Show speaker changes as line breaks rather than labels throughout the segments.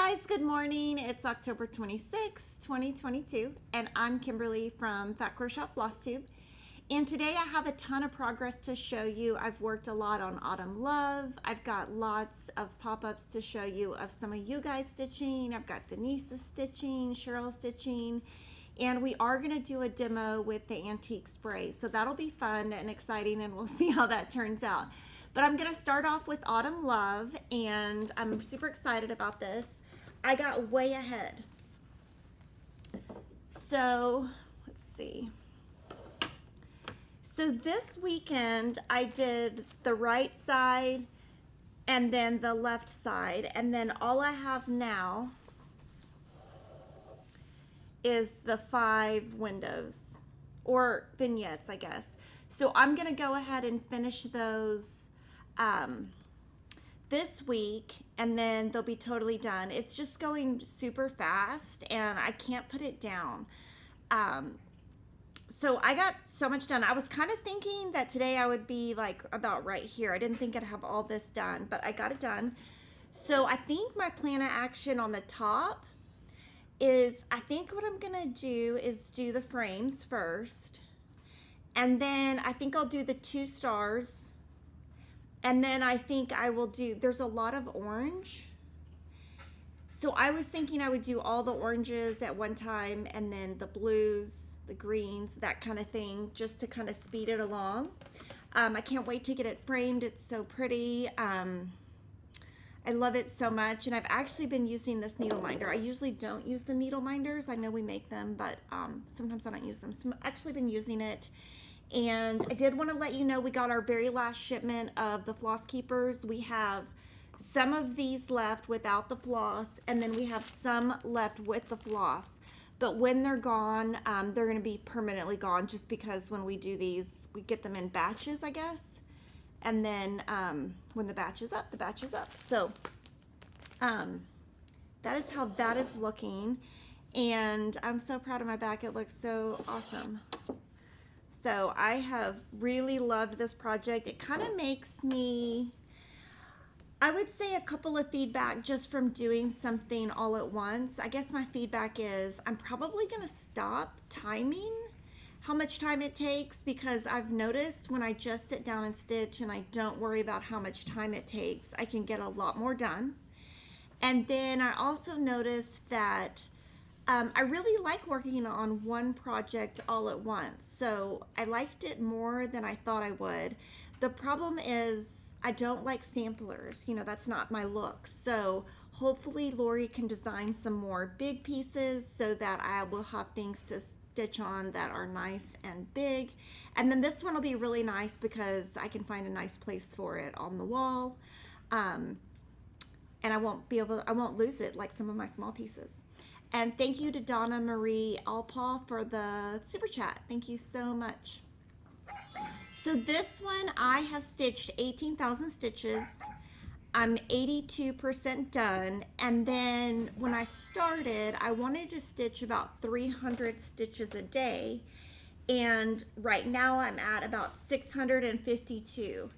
guys, good morning. It's October 26th, 2022, and I'm Kimberly from Fat Quarter Shop FlossTube. And today I have a ton of progress to show you. I've worked a lot on Autumn Love. I've got lots of pop-ups to show you of some of you guys stitching. I've got Denise's stitching, Cheryl's stitching, and we are going to do a demo with the antique spray. So that'll be fun and exciting, and we'll see how that turns out. But I'm going to start off with Autumn Love, and I'm super excited about this. I got way ahead. So, let's see. So this weekend, I did the right side and then the left side. And then all I have now is the 5 windows, or vignettes, I guess. So I'm going to go ahead and finish those this week, and then they'll be totally done. It's just going super fast and I can't put it down. So I got so much done. I was kind of thinking that today I would be like about right here. I didn't think I'd have all this done, but I got it done. So I think my plan of action on the top is, I think what I'm gonna do is do the frames first, and then I think I'll do the 2 stars. And then I think I will do, there's a lot of orange. So I was thinking I would do all the oranges at one time, and then the blues, the greens, that kind of thing, just to kind of speed it along. I can't wait to get it framed. It's so pretty. I love it so much. And I've actually been using this needle minder. I usually don't use the needle minders. I know we make them, but sometimes I don't use them. So I've actually been using it. And I did want to let you know we got our very last shipment of the Floss Keepers. We have some of these left without the floss, and then we have some left with the floss. But when they're gone, they're going to be permanently gone, just because when we do these, we get them in batches, I guess. And then when the batch is up, the batch is up. So that is how that is looking. And I'm so proud of my back. It looks so awesome. So I have really loved this project. It kind of makes me, I would say, a couple of feedback just from doing something all at once. I guess my feedback is I'm probably going to stop timing how much time it takes, because I've noticed when I just sit down and stitch and I don't worry about how much time it takes, I can get a lot more done. And then I also noticed that I really like working on one project all at once. So I liked it more than I thought I would. The problem is I don't like samplers. You know, that's not my look. So hopefully Lori can design some more big pieces so that I will have things to stitch on that are nice and big. And then this one will be really nice because I can find a nice place for it on the wall. And I won't lose it like some of my small pieces. And thank you to Donna Marie Alpaw for the super chat. Thank you so much. So this one, I have stitched 18,000 stitches. I'm 82% done. And then when I started, I wanted to stitch about 300 stitches a day. And right now I'm at about 652.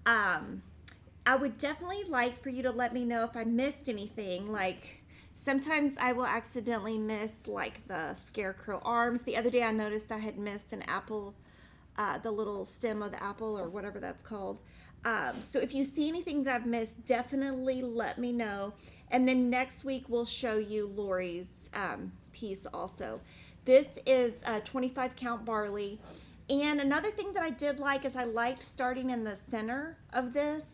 I would definitely like for you to let me know if I missed anything. Like, sometimes I will accidentally miss like the scarecrow arms. The other day I noticed I had missed an apple, the little stem of the apple or whatever that's called. So if you see anything that I've missed, definitely let me know. And then next week we'll show you Lori's piece also. This is a 25 count barley. And another thing that I did like is I liked starting in the center of this,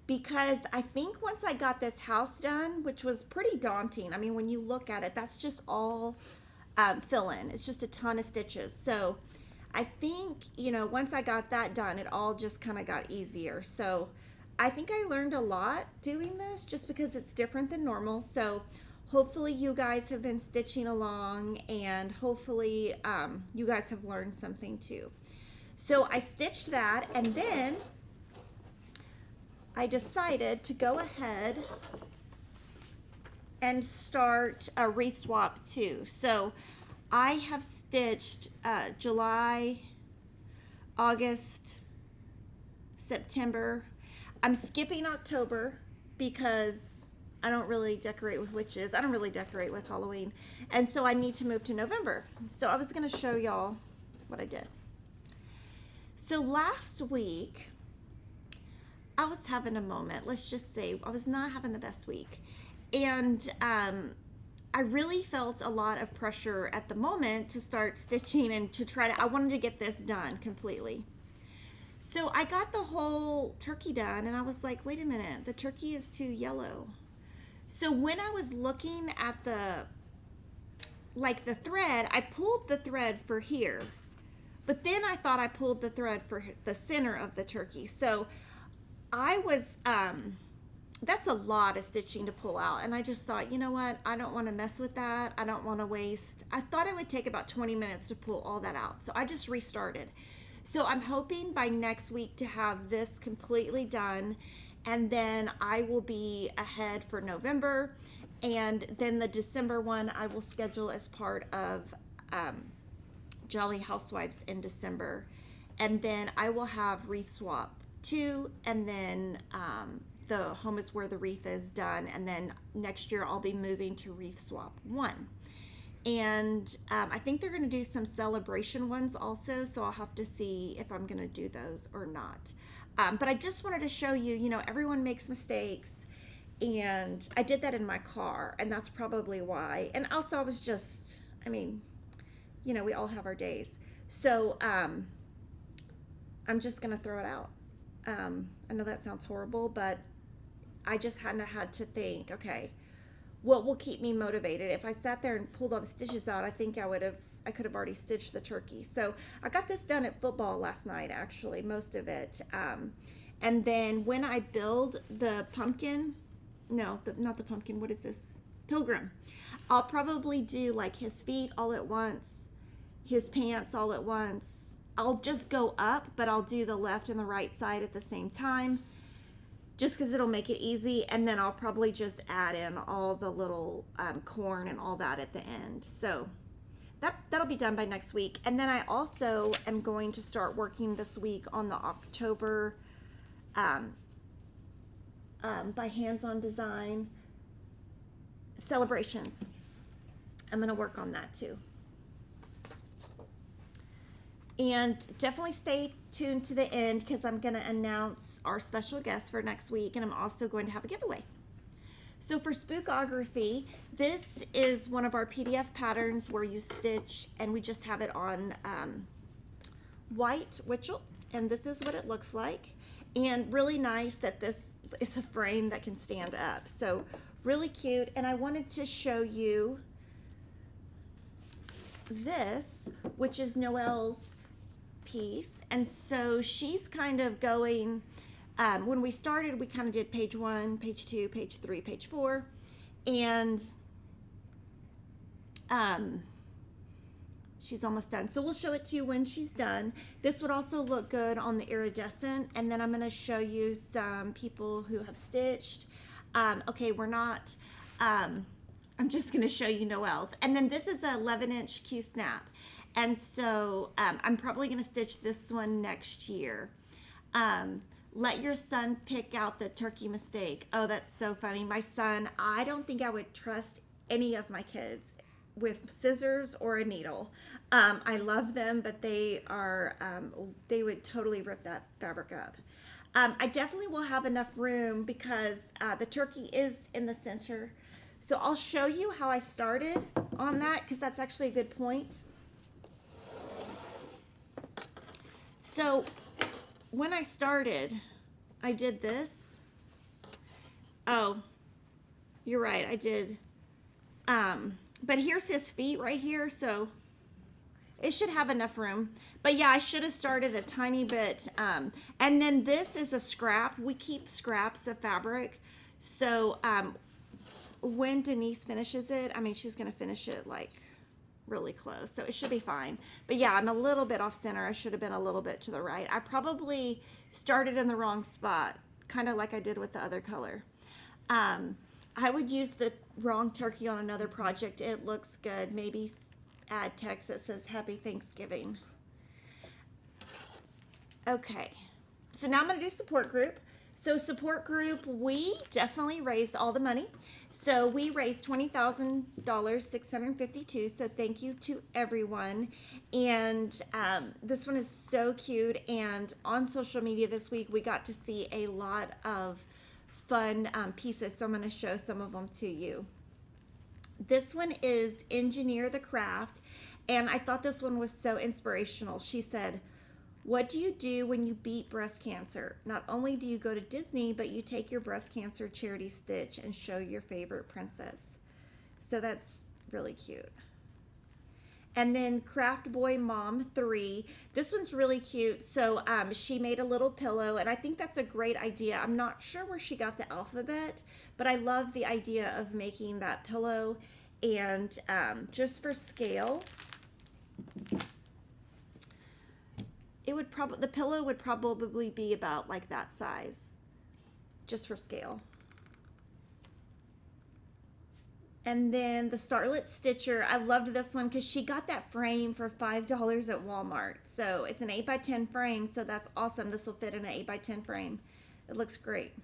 because I think once I got this house done, which was pretty daunting. I mean, when you look at it, that's just all fill in. It's just a ton of stitches. So I think, you know, once I got that done, it all just kind of got easier. So I think I learned a lot doing this just because it's different than normal. So hopefully you guys have been stitching along, and hopefully you guys have learned something too. So I stitched that, and then I decided to go ahead and start a Wreath Swap too. So I have stitched July, August, September. I'm skipping October because I don't really decorate with witches. I don't really decorate with Halloween. And so I need to move to November. So I was going to show y'all what I did. So last week, I was having a moment. Let's just say I was not having the best week. And I really felt a lot of pressure at the moment to start stitching and to try to, I wanted to get this done completely. So I got the whole turkey done and I was like, wait a minute, the turkey is too yellow. So when I was looking at the thread, I pulled the thread for here, but then I thought I pulled the thread for the center of the turkey. So I was, that's a lot of stitching to pull out. And I just thought, you know what? I don't want to mess with that. I don't want to waste. I thought it would take about 20 minutes to pull all that out. So I just restarted. So I'm hoping by next week to have this completely done. And then I will be ahead for November. And then the December one I will schedule as part of Jolly Housewives in December. And then I will have Wreath Swap 2. And then the Home is Where the Wreath is done, and then next year I'll be moving to Wreath Swap 1. And I think they're going to do some celebration ones also, so I'll have to see if I'm going to do those or not. But I just wanted to show you, you know, everyone makes mistakes, and I did that in my car, and that's probably why. And also I was just, I mean, you know, we all have our days. So I'm just going to throw it out. I know that sounds horrible, but I just had to think, okay, what will keep me motivated? If I sat there and pulled all the stitches out, I think I could have already stitched the turkey. So I got this done at football last night, actually, most of it. And then when I build the pumpkin, no, not the pumpkin, what is this? Pilgrim. I'll probably do like his feet all at once, his pants all at once. I'll just go up, but I'll do the left and the right side at the same time, just because it'll make it easy. And then I'll probably just add in all the little corn and all that at the end. So that'll be done by next week. And then I also am going to start working this week on the October by Hands-On Design celebrations. I'm going to work on that too. And definitely stay tuned to the end, because I'm going to announce our special guest for next week, and I'm also going to have a giveaway. So for SpookOGraphy, this is one of our PDF patterns where you stitch, and we just have it on white witchel, and this is what it looks like. And really nice that this is a frame that can stand up. So really cute. And I wanted to show you this, which is Noelle's piece. And so she's kind of going, when we started, we kind of did page 1, page 2, page 3, page 4, and she's almost done. So we'll show it to you when she's done. This would also look good on the iridescent. And then I'm going to show you some people who have stitched. Okay, we're not, I'm just going to show you Noelle's. And then this is a 11-inch Q snap. And so I'm probably going to stitch this one next year. Let your son pick out the turkey mistake. Oh, that's so funny. My son, I don't think I would trust any of my kids with scissors or a needle. I love them, but they are, they would totally rip that fabric up. I definitely will have enough room because the turkey is in the center. So I'll show you how I started on that, because that's actually a good point. So when I started, I did this. Oh, you're right, I did. But here's his feet right here, so it should have enough room. But yeah, I should have started a tiny bit. And then this is a scrap. We keep scraps of fabric. So when Denise finishes it, I mean, she's going to finish it like really close, so it should be fine. But yeah, I'm a little bit off center. I should have been a little bit to the right. I probably started in the wrong spot, kind of like I did with the other color. I would use the wrong turkey on another project. It looks good. Maybe add text that says Happy Thanksgiving. Okay, so now I'm going to do support group. So support group, we definitely raised all the money. So we raised $20,000, $652. So thank you to everyone. And this one is so cute. And on social media this week, we got to see a lot of fun pieces. So I'm going to show some of them to you. This one is Engineer the Craft. And I thought this one was so inspirational. She said, "What do you do when you beat breast cancer? Not only do you go to Disney, but you take your breast cancer charity stitch and show your favorite princess." So that's really cute. And then Craft Boy Mom 3. This one's really cute. So she made a little pillow, and I think that's a great idea. I'm not sure where she got the alphabet, but I love the idea of making that pillow. And just for scale, the pillow would probably be about like that size, just for scale. And then the Starlet Stitcher, I loved this one because she got that frame for $5 at Walmart. So it's an 8x10 frame, so that's awesome. This will fit in an 8x10 frame. It looks great.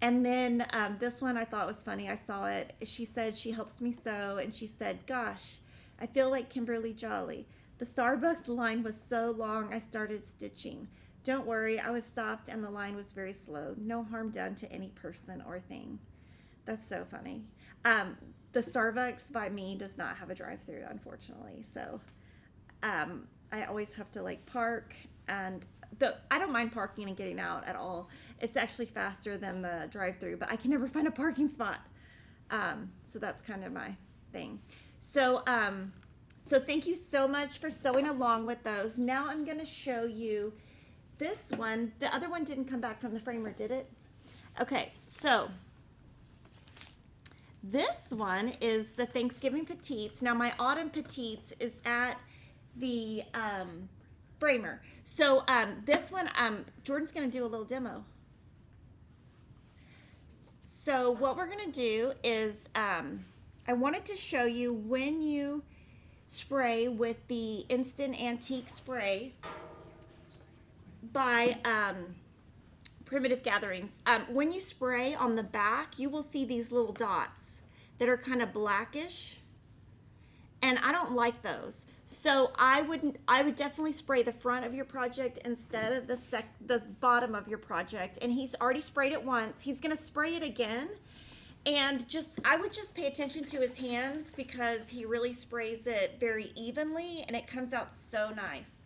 And then this one I thought was funny. I saw it. She said she helps me sew, and she said, "Gosh, I feel like Kimberly Jolly. The Starbucks line was so long I started stitching. Don't worry, I was stopped and the line was very slow. No harm done to any person or thing." That's so funny. The Starbucks by me does not have a drive-through, unfortunately. So I always have to like park, and I don't mind parking and getting out at all. It's actually faster than the drive-through, but I can never find a parking spot. So that's kind of my thing. So thank you so much for sewing along with those. Now I'm going to show you this one. The other one didn't come back from the framer, did it? Okay, so this one is the Thanksgiving Petites. Now my Autumn Petites is at the framer. So this one, Jordan's going to do a little demo. So what we're going to do is I wanted to show you when you spray with the Instant Antique Spray by Primitive Gatherings. When you spray on the back, you will see these little dots that are kind of blackish, and I don't like those. So I would definitely spray the front of your project instead of the bottom of your project. And he's already sprayed it once. He's gonna spray it again, and I would just pay attention to his hands because he really sprays it very evenly, and it comes out so nice.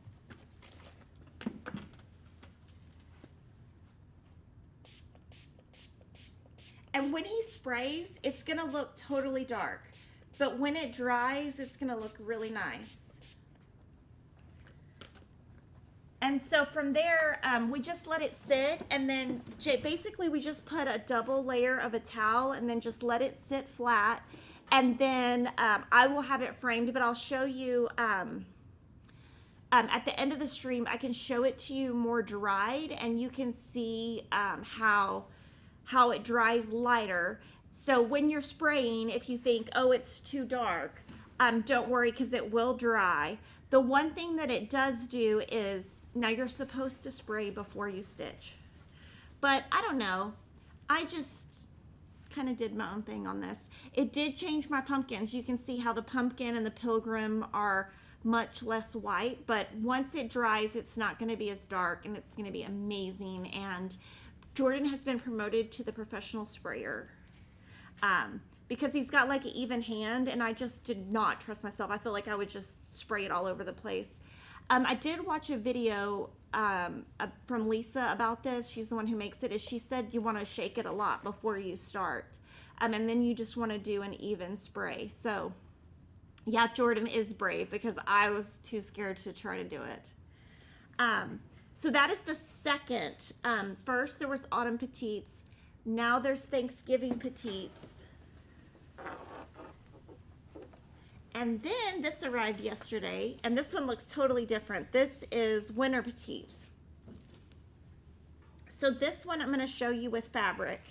And when he sprays, it's gonna look totally dark. But when it dries, it's gonna look really nice. And so from there, we just let it sit, and then basically we just put a double layer of a towel and then just let it sit flat. And then I will have it framed, but I'll show you at the end of the stream, I can show it to you more dried, and you can see how it dries lighter. So when you're spraying, if you think, oh, it's too dark, don't worry, because it will dry. The one thing that it does do is, now you're supposed to spray before you stitch. But I don't know. I just kind of did my own thing on this. It did change my pumpkins. You can see how the pumpkin and the pilgrim are much less white, but once it dries, it's not going to be as dark, and it's going to be amazing. And Jordan has been promoted to the professional sprayer because he's got like an even hand, and I just did not trust myself. I feel like I would just spray it all over the place. I did watch a video from Lisa about this. She's the one who makes it. She said you want to shake it a lot before you start, and then you just want to do an even spray. So yeah, Jordan is brave because I was too scared to try to do it. So that is the second. First there was Autumn Petites. Now there's Thanksgiving Petites. And then this arrived yesterday, and this one looks totally different. This is Winter Petites. So this one I'm going to show you with fabric.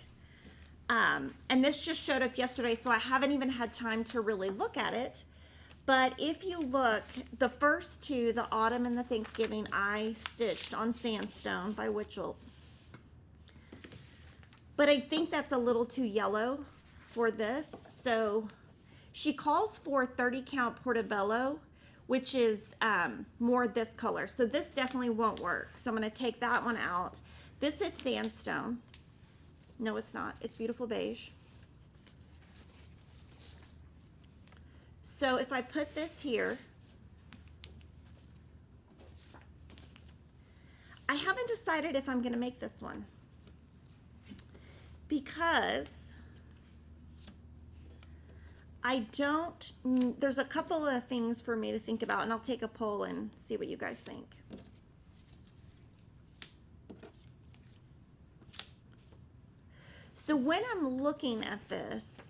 And this just showed up yesterday, so I haven't even had time to really look at it. But if you look, the first two, the Autumn and the Thanksgiving, I stitched on Sandstone by Witchell. but I think that's a little too yellow for this. So she calls for 30 count portobello, which is more this color. So this definitely won't work. So I'm going to take that one out. This is sandstone. No, it's not. It's beautiful beige. So if I put this here, I haven't decided if I'm going to make this one because there's a couple of things for me to think about, and I'll take a poll and see what you guys think. So when I'm looking at this,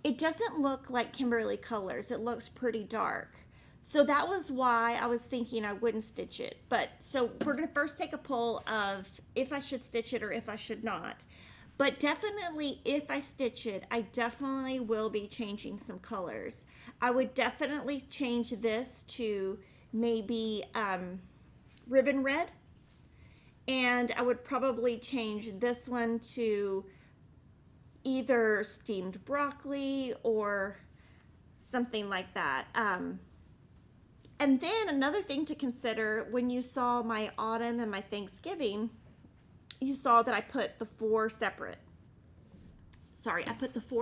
it doesn't look like Kimberly colors. It looks pretty dark. So that was why I was thinking I wouldn't stitch it. But so we're going to first take a poll of if I should stitch it or if I should not. But definitely if I stitch it, I definitely will be changing some colors. I would definitely change this to maybe ribbon red. And I would probably change this one to either steamed broccoli or something like that. And then another thing to consider, when you saw my autumn and my Thanksgiving, you saw that I put the four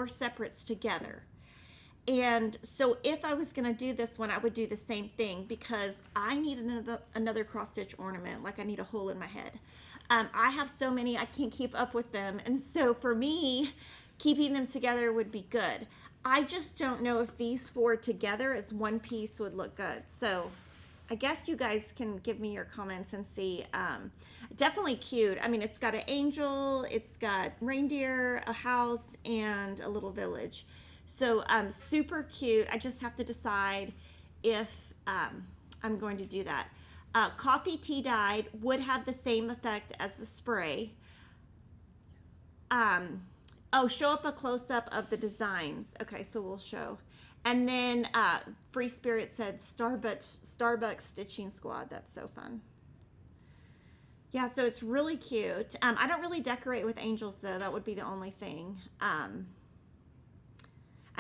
separates together. And so if I was going to do this one, I would do the same thing because I need another cross stitch ornament, like I need a hole in my head. I have so many, I can't keep up with them. And so for me, keeping them together would be good. I just don't know if these four together as one piece would look good. So I guess you guys can give me your comments and see. Definitely cute. I mean, it's got an angel, it's got reindeer, a house, and a little village. So super cute. I just have to decide if I'm going to do that. Coffee tea dyed would have the same effect as the spray. Oh, show up a close-up of the designs. Okay, so we'll show. And then Free Spirit said Starbucks Stitching Squad. That's so fun. Yeah, so it's really cute. I don't really decorate with angels though. That would be the only thing. And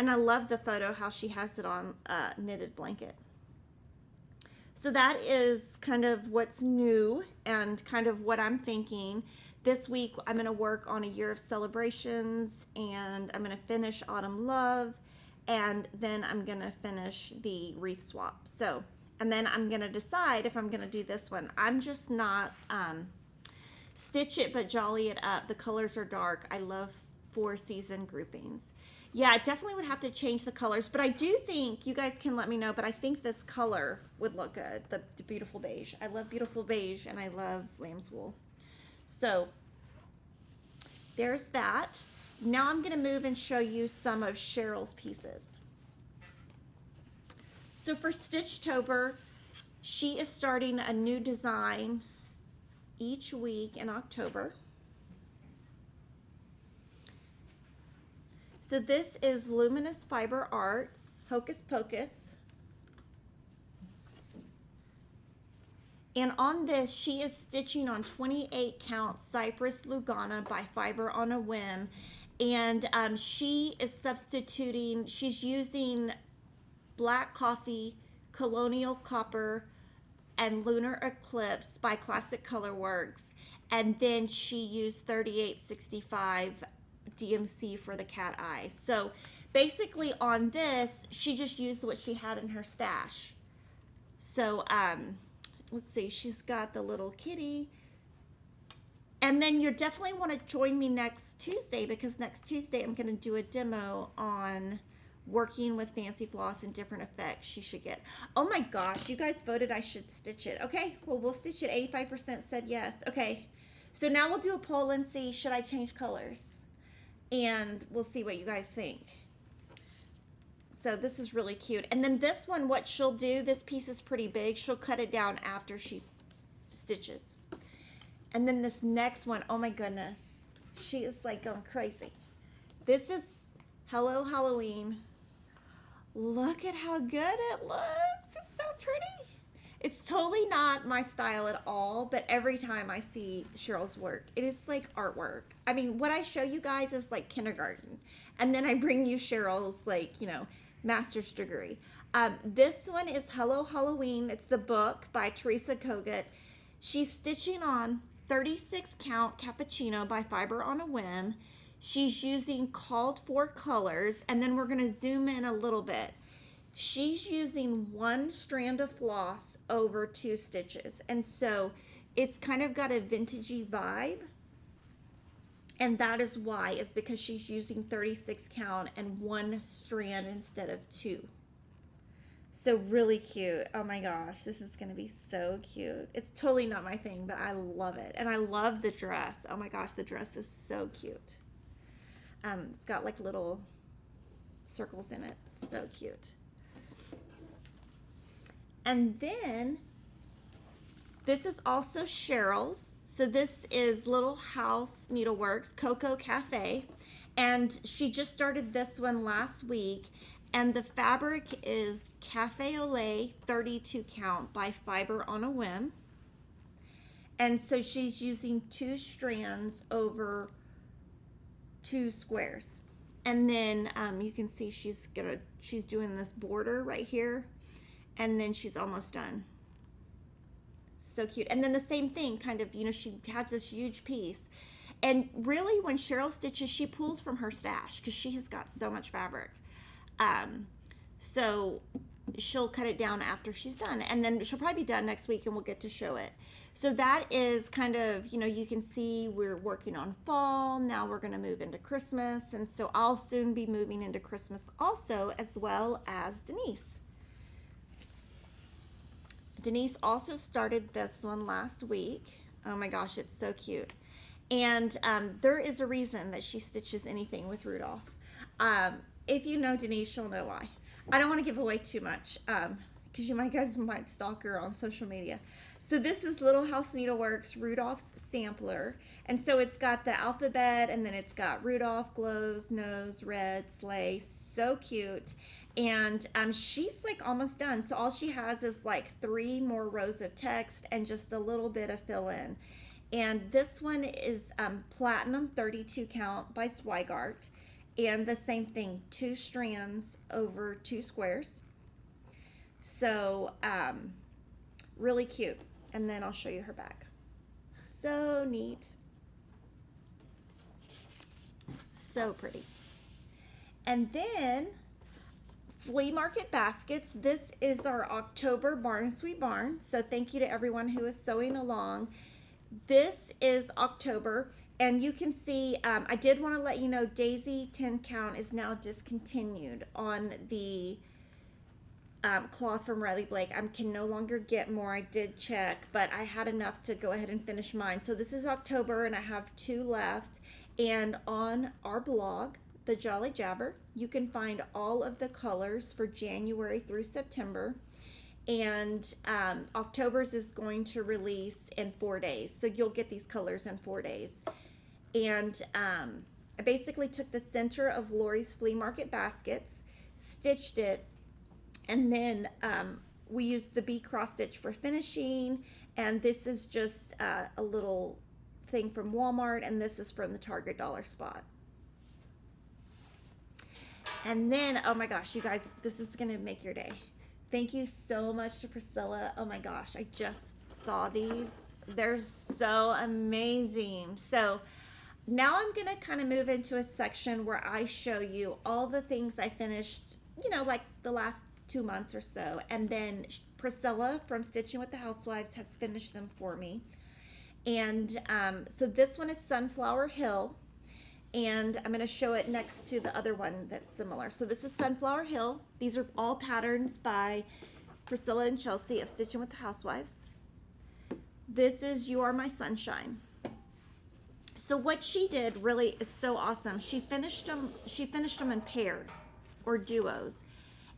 I love the photo, how she has it on a knitted blanket. So that is kind of what's new and kind of what I'm thinking. This week, I'm going to work on a year of celebrations, and I'm going to finish Autumn Love, and then I'm going to finish the Wreath Swap. So, and then I'm going to decide if I'm going to do this one. I'm just not stitch it but jolly it up. The colors are dark. I love 4-season groupings. Yeah, I definitely would have to change the colors, but I do think, you guys can let me know, but I think this color would look good, the beautiful beige. I love beautiful beige, and I love lamb's wool. So there's that. Now I'm going to move and show you some of Cheryl's pieces. So for Stitchtober, she is starting a new design each week in October. So this is Luminous Fiber Arts, Hocus Pocus. And on this, she is stitching on 28 count Cypress Lugana by Fiber on a Whim. And she is substituting, she's using Black Coffee, Colonial Copper, and Lunar Eclipse by Classic Colorworks. And then she used 3865 DMC for the cat eyes. So basically on this, she just used what she had in her stash. So let's see, she's got the little kitty. And then you definitely want to join me next Tuesday, because next Tuesday I'm going to do a demo on working with fancy floss and different effects she should get. Oh my gosh, you guys voted I should stitch it. Okay, well, we'll stitch it. 85% said yes. Okay, so now we'll do a poll and see, should I change colors? And we'll see what you guys think. So this is really cute. And then this one, what she'll do, this piece is pretty big. She'll cut it down after she stitches. And then this next one, oh my goodness, she is like going crazy. This is Hello Halloween. Look at how good it looks. It's so pretty. It's totally not my style at all, but every time I see Cheryl's work, it is like artwork. I mean, what I show you guys is like kindergarten. And then I bring you Cheryl's, like, you know, master's degree. This one is Hello Halloween. It's the book by Teresa Kogut. She's stitching on 36 count cappuccino by Fiber on a Whim. She's using called for colors, and then we're going to zoom in a little bit. She's using one strand of floss over 2 stitches, and so it's kind of got a vintagey vibe, and that is why, is because she's using 36 count and 1 strand instead of 2. So really cute. Oh my gosh, this is gonna be so cute. It's totally not my thing, but I love it, and I love the dress. Oh my gosh, the dress is so cute. It's got like little circles in it. So cute. And then this is also Cheryl's. So this is Little House Needleworks Cocoa Cafe, and she just started this one last week, and the fabric is Cafe au lait 32 count by Fiber on a Whim. And so she's using 2 strands over 2 squares, and then you can see she's doing this border right here, and then she's almost done. So cute. And then the same thing, kind of, you know, she has this huge piece, and really when Cheryl stitches, she pulls from her stash because she has got so much fabric. So she'll cut it down after she's done, and then she'll probably be done next week and we'll get to show it. So that is kind of, you know, you can see we're working on fall. Now we're going to move into Christmas, and so I'll soon be moving into Christmas also, as well as Denise. Denise also started this one last week. Oh my gosh, it's so cute. And there is a reason that she stitches anything with Rudolph. If you know Denise, you'll know why. I don't want to give away too much because you guys might stalk her on social media. So this is Little House Needleworks Rudolph's sampler, and so it's got the alphabet, and then it's got Rudolph, glows, nose, red, sleigh. So cute. And she's like almost done, so all she has is like 3 more rows of text and just a little bit of fill in. And this one is Platinum 32 count by Zweigart, and the same thing, 2 strands over 2 squares. So really cute. And then I'll show you her back. So neat. So pretty. And then Flea Market Baskets. This is our October Barn Sweet Barn. So thank you to everyone who is sewing along. This is October, and you can see, I did want to let you know Daisy 10 count is now discontinued on the cloth from Riley Blake. I can no longer get more. I did check, but I had enough to go ahead and finish mine. So this is October, and I have 2 left. And on our blog, The Jolly Jabber, you can find all of the colors for January through September. And October's is going to release in 4 days. So you'll get these colors in 4 days. And I basically took the center of Lori's Flea Market Baskets, stitched it, and then we used the bee cross stitch for finishing, and this is just a little thing from Walmart, and this is from the Target Dollar Spot. And then, oh my gosh, you guys, this is gonna make your day. Thank you so much to Priscilla. Oh my gosh, I just saw these. They're so amazing. So now I'm gonna kind of move into a section where I show you all the things I finished, you know, like the last 2 months or so, and then Priscilla from Stitching with the Housewives has finished them for me. And so this one is Sunflower Hill, and I'm going to show it next to the other one that's similar. So this is Sunflower Hill. These are all patterns by Priscilla and Chelsea of Stitching with the Housewives. This is You Are My Sunshine. So what she did really is so awesome. She finished them in pairs or duos.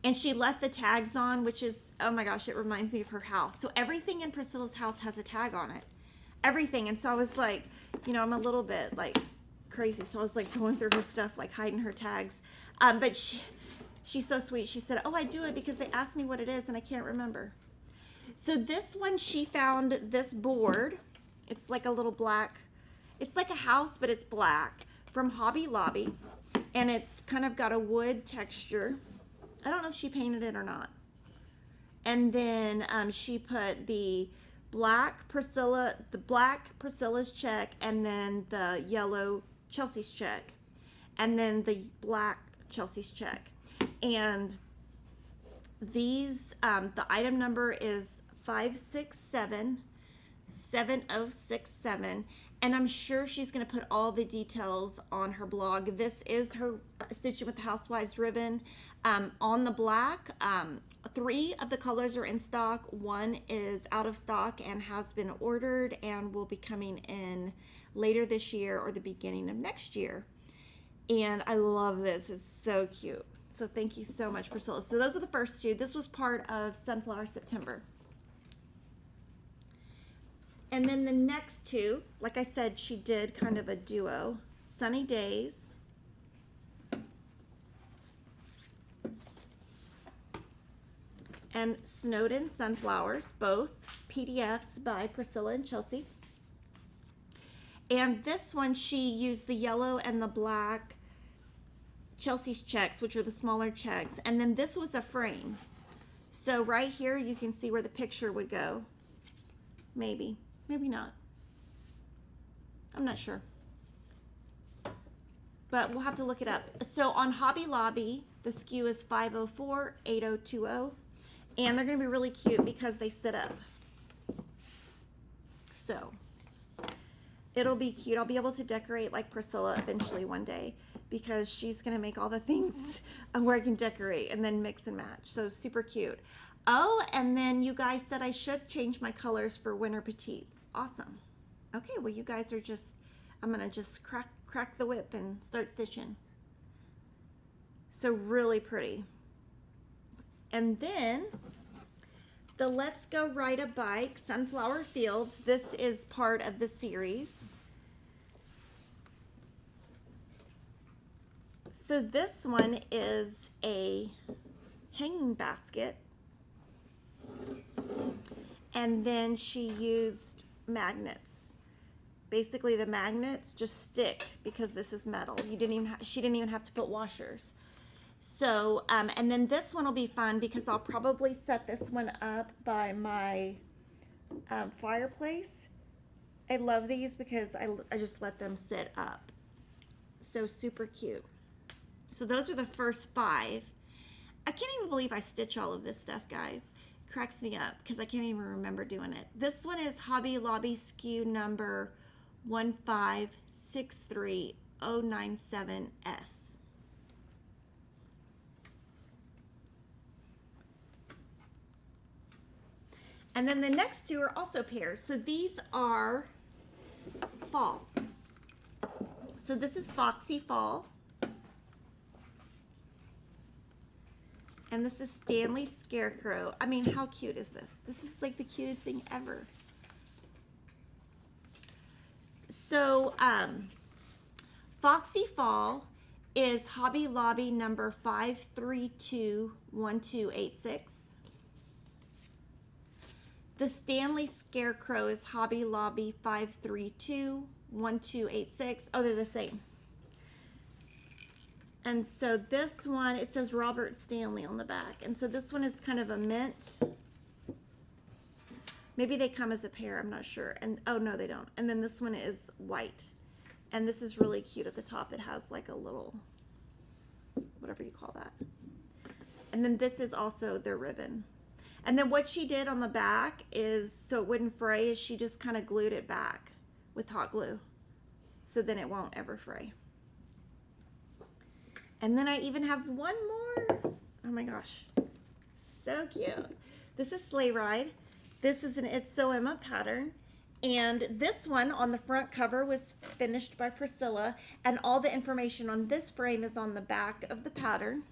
And she left the tags on, which is, oh my gosh, it reminds me of her house. So everything in Priscilla's house has a tag on it. Everything. And so I was like, you know, I'm a little bit like crazy. So I was like going through her stuff, like hiding her tags. But she's so sweet. She said, oh, I do it because they asked me what it is and I can't remember. So this one, she found this board. It's like a little black, it's like a house, but it's black, from Hobby Lobby. And it's kind of got a wood texture. I don't know if she painted it or not. And then she put the black Priscilla's check, and then the yellow Chelsea's check, and then the black Chelsea's check. And these, the item number is 5677067, and I'm sure she's going to put all the details on her blog. This is her Stitching with the Housewives ribbon. On the black, 3 of the colors are in stock. 1 is out of stock and has been ordered and will be coming in later this year or the beginning of next year. And I love this. It's so cute. So thank you so much, Priscilla. So those are the first 2. This was part of Sunflower September. And then the next 2, like I said, she did kind of a duo. Sunny Days. And Snowden Sunflowers, both PDFs by Priscilla and Chelsea. And this one, she used the yellow and the black Chelsea's checks, which are the smaller checks. And then this was a frame. So right here, you can see where the picture would go. Maybe, maybe not. I'm not sure. But we'll have to look it up. So on Hobby Lobby, the SKU is 5048020. And they're going to be really cute because they sit up. So it'll be cute. I'll be able to decorate like Priscilla eventually one day, because she's going to make all the things where I can decorate and then mix and match. So super cute. Oh, and then you guys said I should change my colors for winter petites. Awesome. Okay, well, you guys are just, I'm going to just crack the whip and start stitching. So really pretty. And then the Let's Go Ride a Bike Sunflower Fields. This is part of the series. So this one is a hanging basket. And then she used magnets. Basically the magnets just stick because this is metal. She didn't even have to put washers. So, and then this one will be fun because I'll probably set this one up by my fireplace. I love these because I just let them sit up. So super cute. So those are the first 5. I can't even believe I stitch all of this stuff, guys. It cracks me up because I can't even remember doing it. This one is Hobby Lobby SKU number 1563097S. And then the next 2 are also pairs. So these are fall. So this is Foxy Fall. And this is Stanley Scarecrow. I mean, how cute is this? This is like the cutest thing ever. So Foxy Fall is Hobby Lobby number 5321286. The Stanley Scarecrow is Hobby Lobby 5321286. Oh, they're the same. And so this one, it says Robert Stanley on the back. And so this one is kind of a mint. Maybe they come as a pair, I'm not sure. And oh no, they don't. And then this one is white. And this is really cute at the top. It has like a little, whatever you call that. And then this is also their ribbon. And then what she did on the back is, so it wouldn't fray, is she just kind of glued it back with hot glue. So then it won't ever fray. And then I even have one more. Oh my gosh. So cute. This is Sleigh Ride. This is an It's So Emma pattern. And this one on the front cover was finished by Priscilla. And all the information on this frame is on the back of the pattern.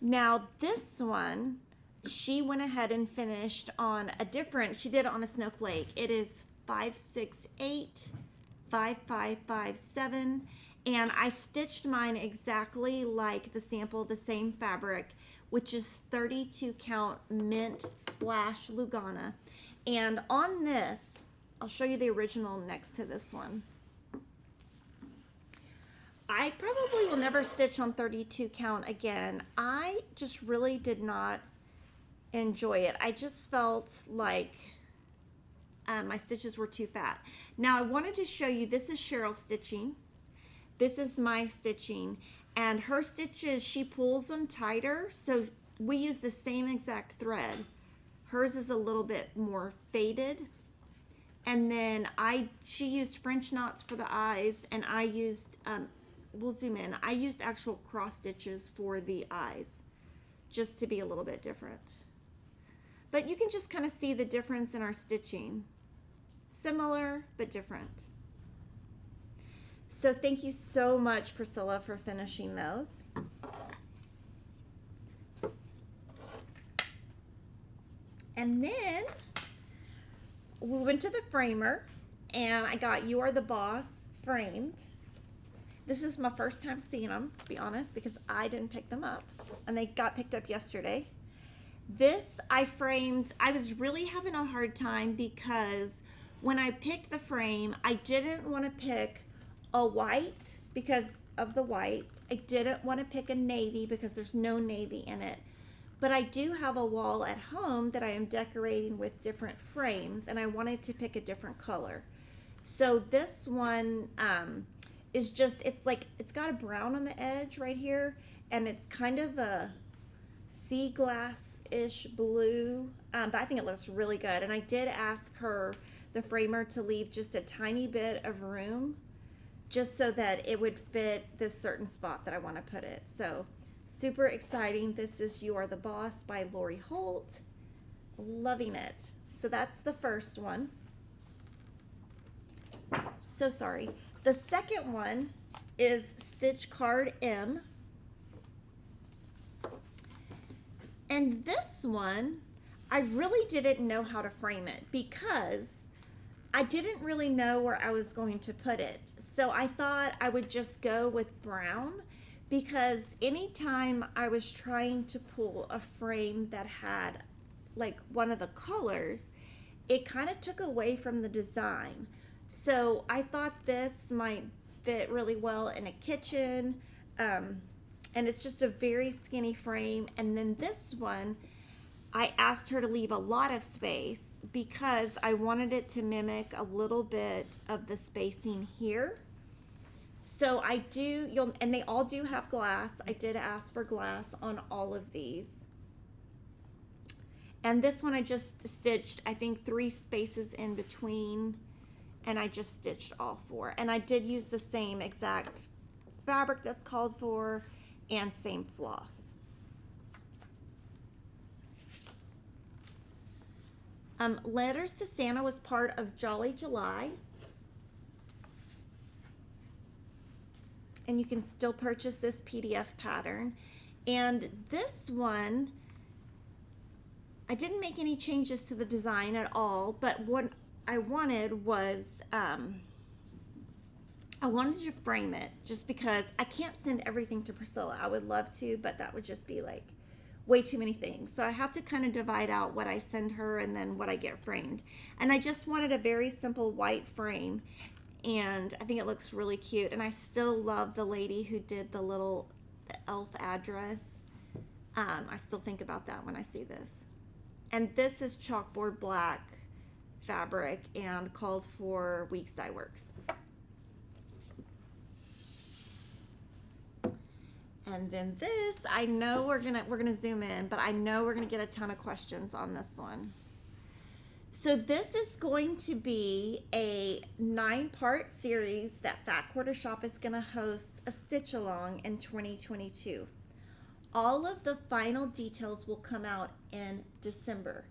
Now this one, she went ahead and finished on a different, she did it on a snowflake. It is 5685557, and I stitched mine exactly like the sample, the same fabric, which is 32 count mint splash Lugana. And on this, I'll show you the original next to this one. I probably will never stitch on 32 count again. I just really did not enjoy it. I just felt like my stitches were too fat. Now I wanted to show you, this is Cheryl stitching. This is my stitching, and her stitches, she pulls them tighter, so we use the same exact thread. Hers is a little bit more faded, and then she used French knots for the eyes, and I used we'll zoom in. I used actual cross stitches for the eyes, just to be a little bit different. But you can just kind of see the difference in our stitching. Similar, but different. So thank you so much, Priscilla, for finishing those. And then we went to the framer, and I got You Are the Boss framed. This is my first time seeing them, to be honest, because I didn't pick them up, and they got picked up yesterday. This I framed. I was really having a hard time because when I picked the frame, I didn't want to pick a white because of the white. I didn't want to pick a navy because there's no navy in it. But I do have a wall at home that I am decorating with different frames, and I wanted to pick a different color. So this one is just, it's got a brown on the edge right here, and it's kind of a sea glass-ish blue, but I think it looks really good. And I did ask her, the framer, to leave just a tiny bit of room just so that it would fit this certain spot that I want to put it. So super exciting. This is You Are the Boss by Lori Holt. Loving it. So that's the first one. So sorry. The second one is Stitch Card M. And this one, I really didn't know how to frame it because I didn't really know where I was going to put it. So I thought I would just go with brown, because anytime I was trying to pull a frame that had like one of the colors, it kind of took away from the design. So I thought this might fit really well in a kitchen, and it's just a very skinny frame. And then this one, I asked her to leave a lot of space because I wanted it to mimic a little bit of the spacing here. So I do, and they all do have glass. I did ask for glass on all of these. And this one I just stitched, I think, 3 spaces in between, and I just stitched all 4. And I did use the same exact fabric that's called for and same floss. Letters to Santa was part of Jolly July. And you can still purchase this PDF pattern. And this one, I didn't make any changes to the design at all, but what I wanted was, I wanted to frame it just because I can't send everything to Priscilla. I would love to, but that would just be like way too many things. So I have to kind of divide out what I send her and then what I get framed. And I just wanted a very simple white frame, and I think it looks really cute. And I still love the lady who did the elf address. I still think about that when I see this. And this is chalkboard black fabric and called for Weeks Dye Works. And then this, I know we're gonna zoom in, but I know we're gonna get a ton of questions on this one. So this is going to be a 9-part series that Fat Quarter Shop is gonna host a stitch along in 2022. All of the final details will come out in December.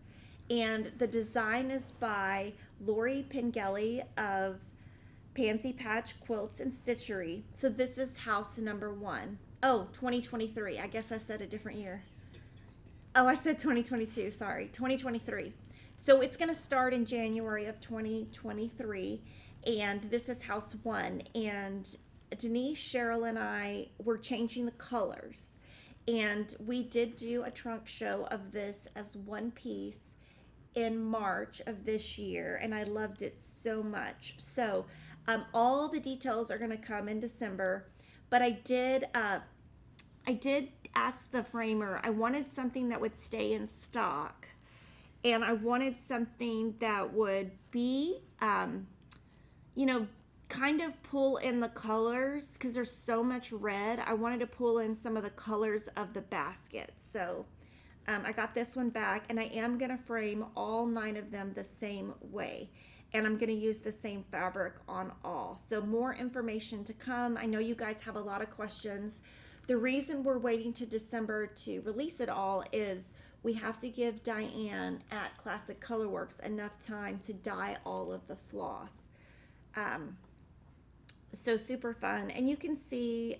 And the design is by Lori Pengelly of Pansy Patch Quilts and Stitchery. So this is house number 1. Oh, 2023. I guess I said a different year. Oh, I said 2022. Sorry, 2023. So it's going to start in January of 2023. And this is house 1. And Denise, Cheryl, and I were changing the colors. And we did do a trunk show of this as one piece in March of this year, and I loved it so much. So all the details are going to come in December, but I did ask the framer, I wanted something that would stay in stock, and I wanted something that would be, you know, kind of pull in the colors, because there's so much red. I wanted to pull in some of the colors of the basket. So I got this one back, and I am going to frame all 9 of them the same way, and I'm going to use the same fabric on all. So more information to come. I know you guys have a lot of questions. The reason we're waiting to December to release it all is we have to give Diane at Classic Colorworks enough time to dye all of the floss. So super fun. And you can see,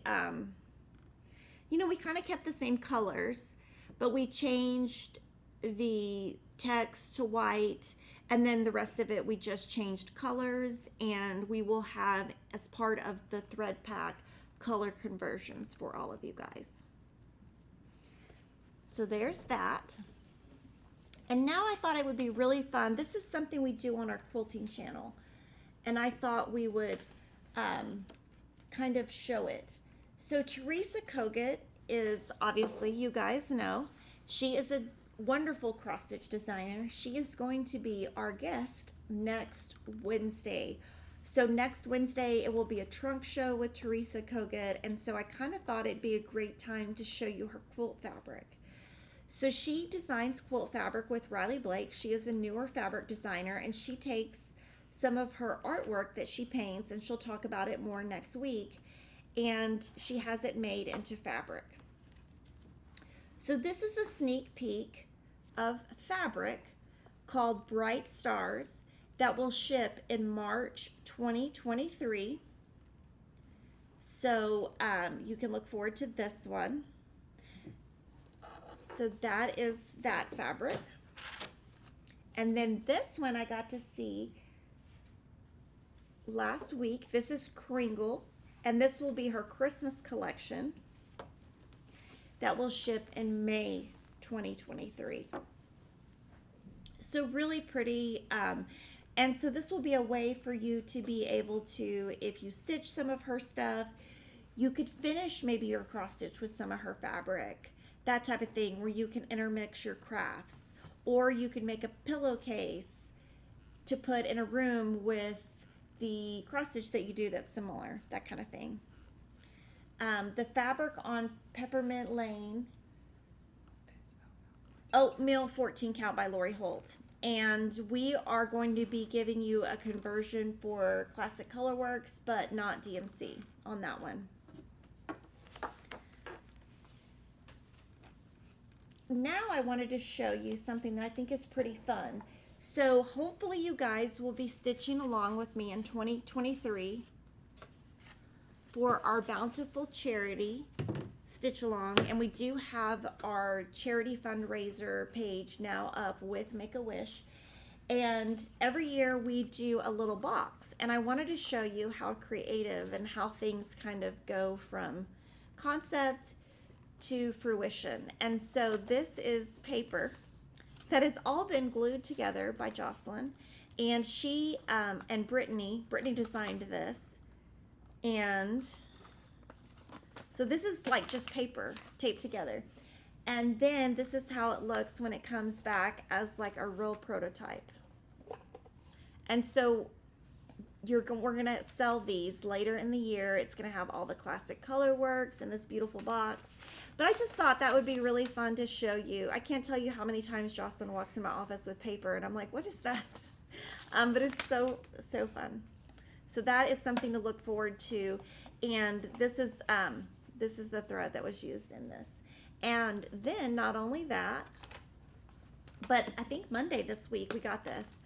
you know, we kind of kept the same colors, but we changed the text to white, and then the rest of it we just changed colors, and we will have, as part of the thread pack, color conversions for all of you guys. So there's that. And now I thought it would be really fun. This is something we do on our quilting channel, and I thought we would kind of show it. So Teresa Kogut is, obviously, you guys know, she is a wonderful cross stitch designer. She is going to be our guest next Wednesday. So next Wednesday it will be a trunk show with Teresa Kogut, and so I kind of thought it'd be a great time to show you her quilt fabric. So she designs quilt fabric with Riley Blake. She is a newer fabric designer, and she takes some of her artwork that she paints, and she'll talk about it more next week, and she has it made into fabric. So this is a sneak peek of fabric called Bright Stars that will ship in March 2023. So you can look forward to this one. So that is that fabric. And then this one I got to see last week. This is Kringle, and this will be her Christmas collection that will ship in May 2023. So really pretty, and so this will be a way for you to be able to, if you stitch some of her stuff, you could finish maybe your cross stitch with some of her fabric, that type of thing, where you can intermix your crafts, or you can make a pillowcase to put in a room with the cross stitch that you do that's similar, that kind of thing. The fabric on Peppermint Lane, Oatmeal 14 Count by Lori Holt. And we are going to be giving you a conversion for Classic Colorworks, but not DMC on that one. Now I wanted to show you something that I think is pretty fun. So hopefully you guys will be stitching along with me in 2023 for our Bountiful charity stitch along, and we do have our charity fundraiser page now up with Make-A-Wish, and every year we do a little box, and I wanted to show you how creative and how things kind of go from concept to fruition. And so this is paper that has all been glued together by Jocelyn, and she and Brittany designed this. And so this is like just paper taped together, and then this is how it looks when it comes back as like a real prototype. And so we're gonna sell these later in the year. It's gonna have all the Classic Colorworks in this beautiful box. But I just thought that would be really fun to show you. I can't tell you how many times Jocelyn walks in my office with paper, and I'm like, what is that? But it's so fun. So that is something to look forward to. And this is the thread that was used in this. And then not only that, but I think Monday this week we got this.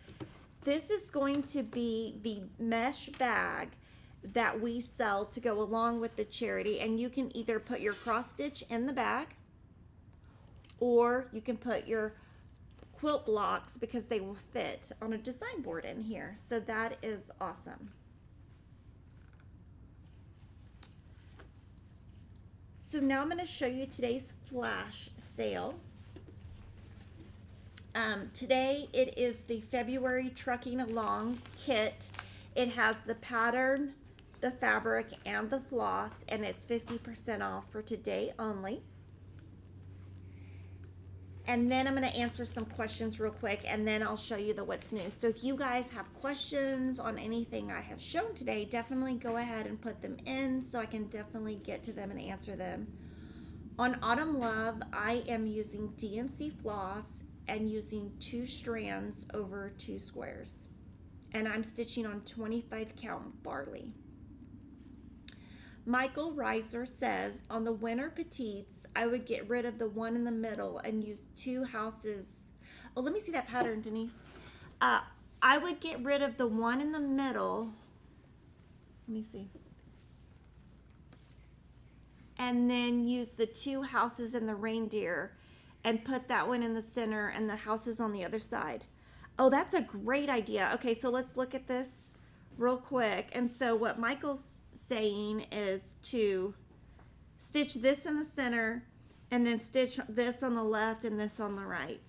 This is going to be the mesh bag that we sell to go along with the charity, and you can either put your cross stitch in the bag, or you can put your quilt blocks, because they will fit on a design board in here. So that is awesome. So now I'm going to show you today's flash sale. Today it is the February Trucking Along kit. It has the pattern, the fabric, and the floss, and it's 50% off for today only. And then I'm going to answer some questions real quick, and then I'll show you the what's new. So if you guys have questions on anything I have shown today, definitely go ahead and put them in so I can definitely get to them and answer them. On Autumn Love, I am using DMC floss and using 2 strands over 2 squares. And I'm stitching on 25 count barley. Michael Reiser says, on the winter petites, I would get rid of the one in the middle and use 2 houses. Oh, let me see that pattern, Denise. I would get rid of the one in the middle. Let me see. And then use the 2 houses and the reindeer and put that one in the center and the houses on the other side. Oh, that's a great idea. Okay, so let's look at this real quick. And so what Michael's saying is to stitch this in the center and then stitch this on the left and this on the right.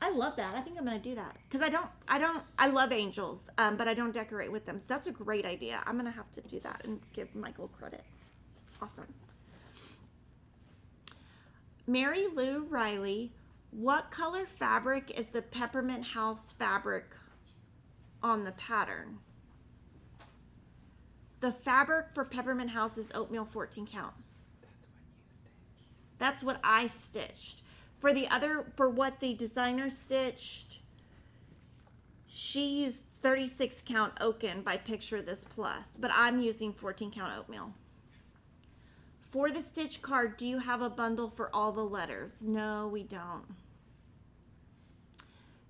I love that. I think I'm going to do that because I love angels, but I don't decorate with them. So that's a great idea. I'm going to have to do that and give Michael credit. Awesome. Mary Lou Riley, what color fabric is the Peppermint House fabric on the pattern? The fabric for Peppermint House is oatmeal 14 count. That's what I stitched. For what the designer stitched, she used 36 count Oaken by Picture This Plus, but I'm using 14 count oatmeal. For the stitch card, do you have a bundle for all the letters? No, we don't.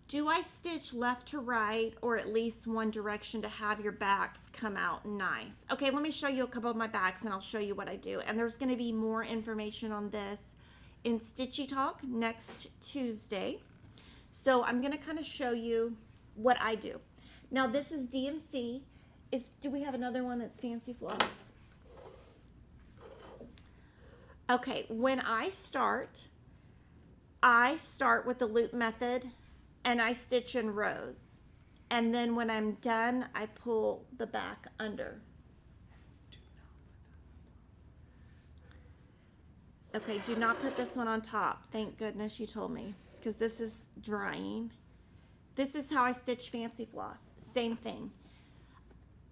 Do I stitch left to right or at least one direction to have your backs come out nice? Okay, let me show you a couple of my backs and I'll show you what I do. And there's going to be more information on this in Stitchy Talk next Tuesday. So I'm going to kind of show you what I do. Now this is DMC. Do we have another one that's fancy floss? Okay, when I start with the loop method and I stitch in rows. And then when I'm done, I pull the back under. Okay, do not put this one on top. Thank goodness you told me, because this is drying. This is how I stitch fancy floss. Same thing.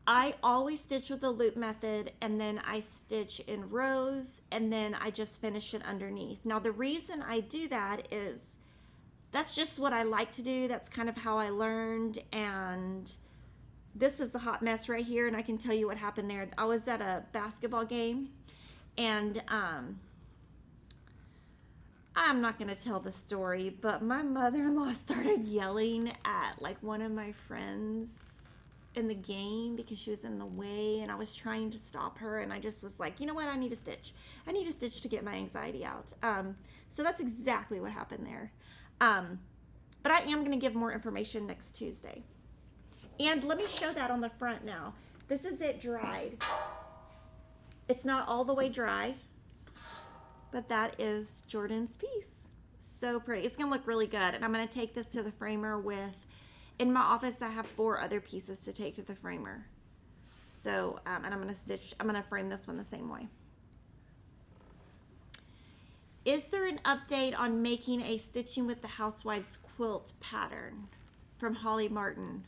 I always stitch with the loop method and then I stitch in rows and then I just finish it underneath. Now the reason I do that is that's just what I like to do. That's kind of how I learned, and this is a hot mess right here and I can tell you what happened there. I was at a basketball game and I'm not going to tell the story, but my mother-in-law started yelling at like one of my friends in the game because she was in the way, and I was trying to stop her, and I just was like, you know what, I need a stitch. I need a stitch to get my anxiety out. So that's exactly what happened there. But I am going to give more information next Tuesday. And let me show that on the front now. This is it dried. It's not all the way dry, but that is Jordan's piece. So pretty. It's going to look really good, and I'm going to take this to the framer with, in my office, I have 4 other pieces to take to the framer. So, and I'm going to frame this one the same way. Is there an update on making a Stitching with the Housewives quilt pattern? From Holly Martin.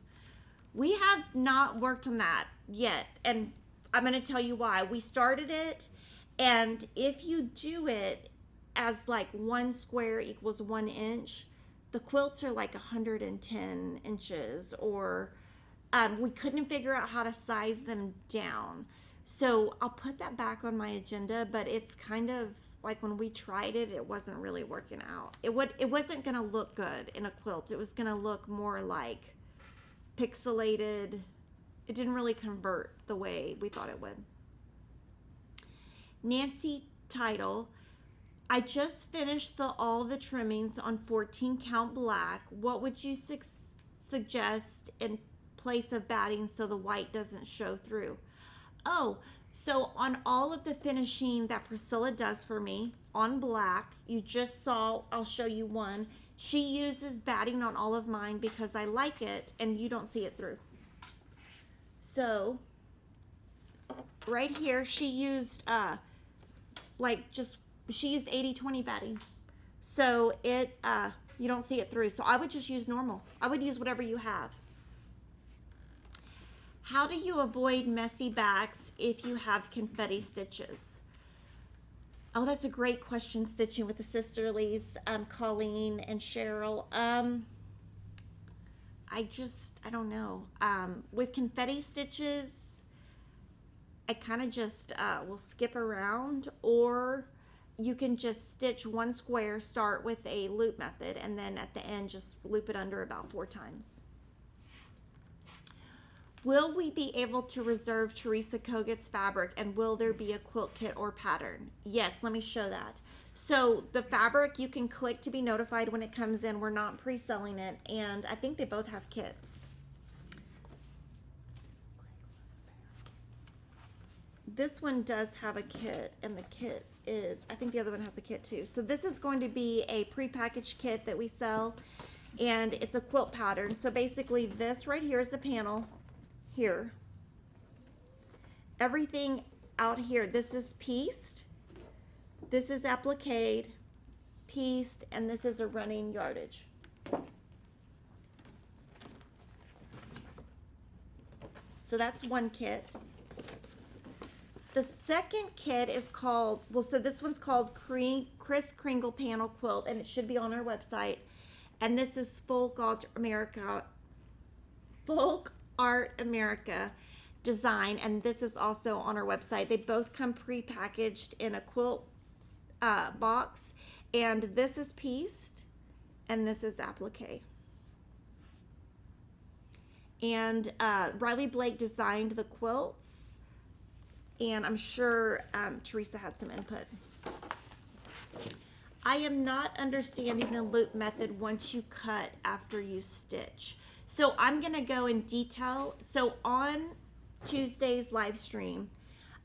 We have not worked on that yet, and I'm going to tell you why. We started it, and if you do it as like 1 square equals 1 inch, the quilts are like 110 inches, or we couldn't figure out how to size them down. So I'll put that back on my agenda, but it's kind of like when we tried it, it wasn't really working out. It wasn't going to look good in a quilt. It was going to look more like pixelated. It didn't really convert the way we thought it would. Nancy Title, I just finished all the trimmings on 14 count black. What would you suggest in place of batting so the white doesn't show through? Oh, So on all of the finishing that Priscilla does for me on black, you just saw, I'll show you one. She uses batting on all of mine because I like it and you don't see it through. So right here, she used she used 80-20 batting. So it, you don't see it through. So I would just use normal. I would use whatever you have. How do you avoid messy backs if you have confetti stitches? Oh, that's a great question, stitching with the sisterlies, Colleen and Cheryl. I don't know. With confetti stitches, I kind of just will skip around, or you can just stitch one square, start with a loop method, and then at the end just loop it under about 4 times. Will we be able to reserve Teresa Kogut's fabric, and will there be a quilt kit or pattern? Yes, let me show that. So the fabric, you can click to be notified when it comes in. We're not pre-selling it, and I think they both have kits. This one does have a kit, and the kit is, I think the other one has a kit too. So this is going to be a pre-packaged kit that we sell, and it's a quilt pattern. So basically this right here is the panel. Here, everything out here, this is pieced, this is appliqued, pieced, and this is a running yardage. So that's one kit. The second kit is called, well, so this one's called Kris Kringle Panel Quilt, and it should be on our website. And this is Folk Art America design, and this is also on our website. They both come pre-packaged in a quilt box, and this is pieced and this is applique. And Riley Blake designed the quilts, and I'm sure Teresa had some input. I am not understanding the loop method once you cut after you stitch. So I'm going to go in detail. So on Tuesday's live stream,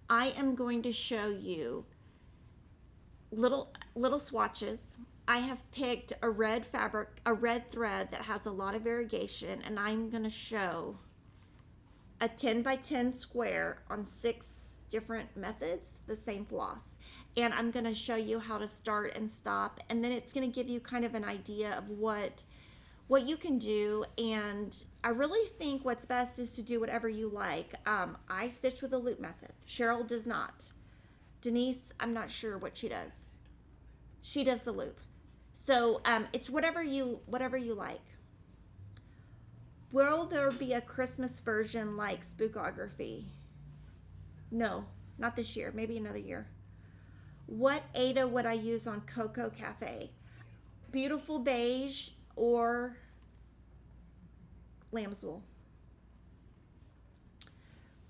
I am going to show you little swatches. I have picked a red fabric, a red thread that has a lot of variegation, and I'm going to show a 10 by 10 square on 6 different methods, the same floss. And I'm going to show you how to start and stop, and then it's going to give you kind of an idea of what you can do. And I really think what's best is to do whatever you like. I stitch with a loop method. Cheryl does not. Denise, I'm not sure what she does. She does the loop. So it's whatever you like. Will there be a Christmas version like SpookOGraphy? No, not this year. Maybe another year. What Ada would I use on Coco Cafe? Beautiful beige or lamb's wool.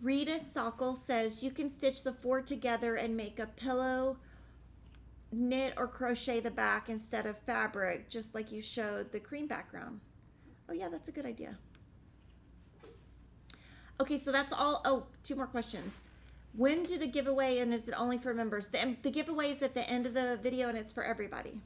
Rita Sokol says you can stitch the 4 together and make a pillow, knit or crochet the back instead of fabric, just like you showed the cream background. Oh yeah, that's a good idea. Okay, so that's all. Oh, 2 more questions. When do the giveaway, and is it only for members? The giveaway is at the end of the video, and it's for everybody.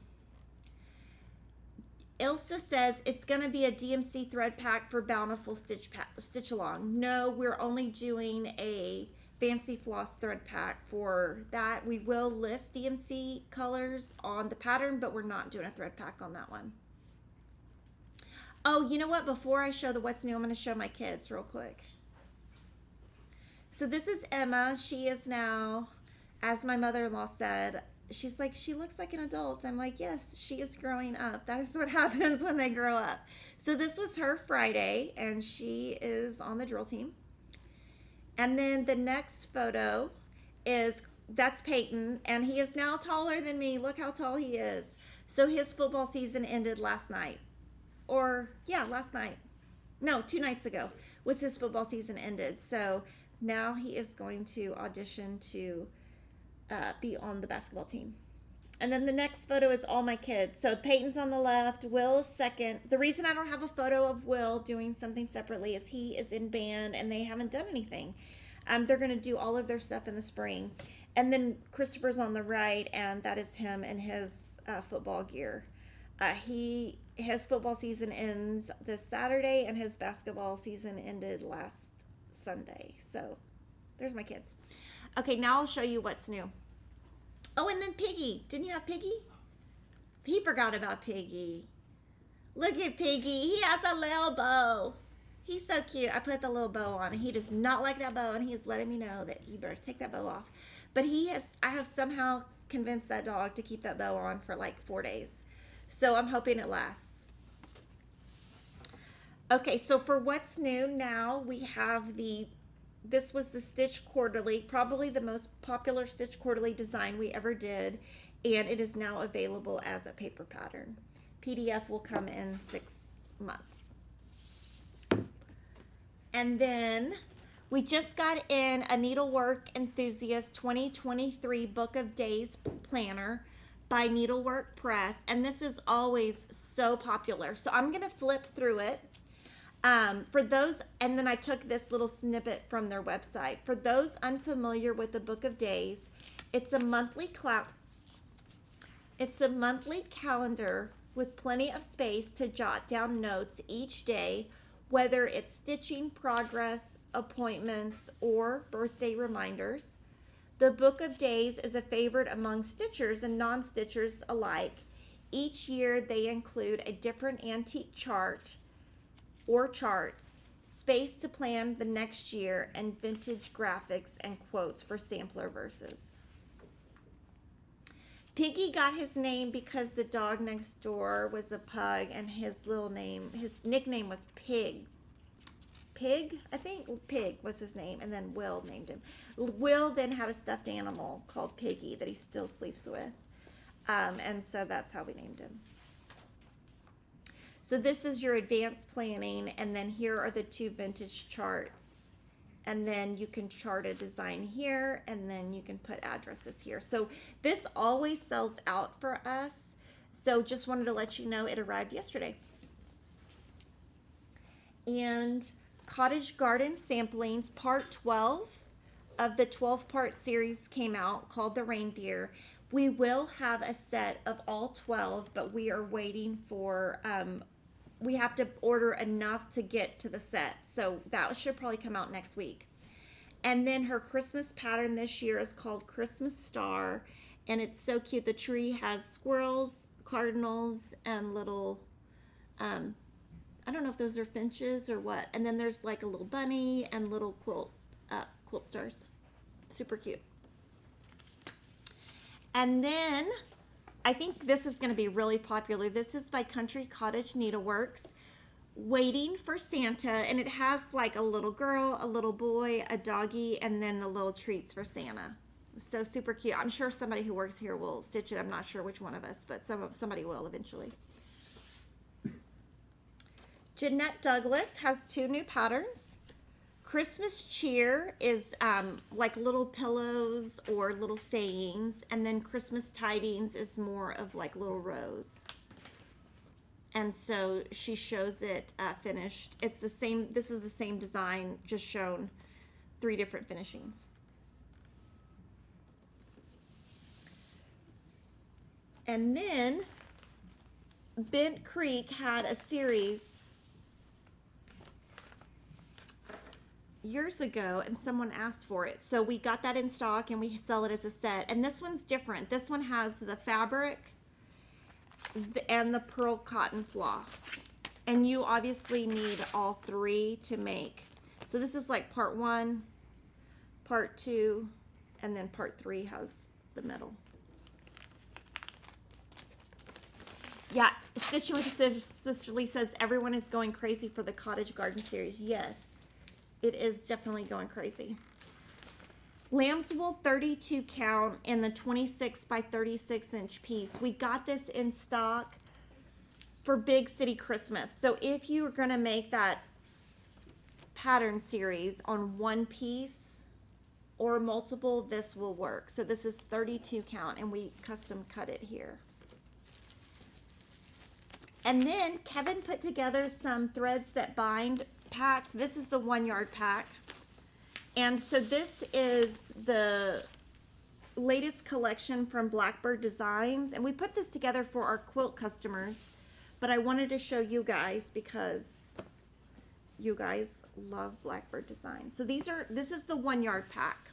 Ilsa says it's going to be a DMC thread pack for Bountiful Stitch Along. No, we're only doing a Fancy Floss thread pack for that. We will list DMC colors on the pattern, but we're not doing a thread pack on that one. Oh, you know what? Before I show the what's new, I'm going to show my kids real quick. So this is Emma. She is now, as my mother-in-law said, she's like, she looks like an adult. I'm like, yes, she is growing up. That is what happens when they grow up. So this was her Friday, and she is on the drill team. And then the next photo is, that's Peyton, and he is now taller than me. Look how tall he is. So his football season ended last night. Or, yeah, last night. No, 2 nights ago was his football season ended. So now he is going to audition to be on the basketball team. And then the next photo is all my kids. So Peyton's on the left, Will's second. The reason I don't have a photo of Will doing something separately is he is in band and they haven't done anything. They're going to do all of their stuff in the spring. And then Christopher's on the right, and that is him in his football gear. His football season ends this Saturday, and his basketball season ended last Sunday. So there's my kids. Okay, now I'll show you what's new. Oh, and then Piggy. Didn't you have Piggy? He forgot about Piggy. Look at Piggy. He has a little bow. He's so cute. I put the little bow on, and he does not like that bow, and he is letting me know that he better take that bow off. But I have somehow convinced that dog to keep that bow on for like 4 days. So I'm hoping it lasts. Okay, so for what's new now, we have this was the Stitch Quarterly, probably the most popular Stitch Quarterly design we ever did, and it is now available as a paper pattern. PDF will come in 6 months. And then we just got in a Needlework Enthusiast 2023 Book of Days Planner by Needlework Press, and this is always so popular. So I'm going to flip through it. For those, and then I took this little snippet from their website. For those unfamiliar with the Book of Days, it's a monthly calendar with plenty of space to jot down notes each day, whether it's stitching progress, appointments, or birthday reminders. The Book of Days is a favorite among stitchers and non-stitchers alike. Each year they include a different antique chart or charts, space to plan the next year, and vintage graphics and quotes for sampler verses. Piggy got his name because the dog next door was a pug, and his nickname was Pig. Pig, I think Pig was his name, and then Will named him. Will then had a stuffed animal called Piggy that he still sleeps with, and so that's how we named him. So this is your advanced planning, and then here are the 2 vintage charts, and then you can chart a design here, and then you can put addresses here. So this always sells out for us, so just wanted to let you know it arrived yesterday. And Cottage Garden Samplings Part 12 of the 12-part series came out, called The Reindeer. We will have a set of all 12, but we are waiting for, we have to order enough to get to the set. So that should probably come out next week. And then her Christmas pattern this year is called Christmas Star, and it's so cute. The tree has squirrels, cardinals, and little, I don't know if those are finches or what. And then there's like a little bunny and little quilt stars. Super cute. And then I think this is going to be really popular. This is by Country Cottage Needleworks, Waiting for Santa, and it has like a little girl, a little boy, a doggy, and then the little treats for Santa. So super cute. I'm sure somebody who works here will stitch it. I'm not sure which one of us, but somebody will eventually. Jeanette Douglas has 2 new patterns. Christmas Cheer is like little pillows or little sayings, and then Christmas Tidings is more of like little rows. And so she shows it finished. It's the same, this is the same design, just shown 3 different finishings. And then Bent Creek had a series years ago, and someone asked for it, so we got that in stock and we sell it as a set. And this one's different. This one has the fabric and the pearl cotton floss, and you obviously need all 3 to make. So this is like part 1, part 2, and then part 3 has the middle. Yeah, Stitching with Sisterly says everyone is going crazy for the Cottage Garden series. Yes, it is definitely going crazy. Lamb's wool 32 count in the 26 by 36 inch piece. We got this in stock for Big City Christmas. So if you are going to make that pattern series on 1 piece or multiple, this will work. So this is 32 count, and we custom cut it here. And then Kevin put together some threads that bind packs. This is the 1 yard pack. And so this is the latest collection from Blackbird Designs, and we put this together for our quilt customers, but I wanted to show you guys because you guys love Blackbird Designs. So this is the 1 yard pack.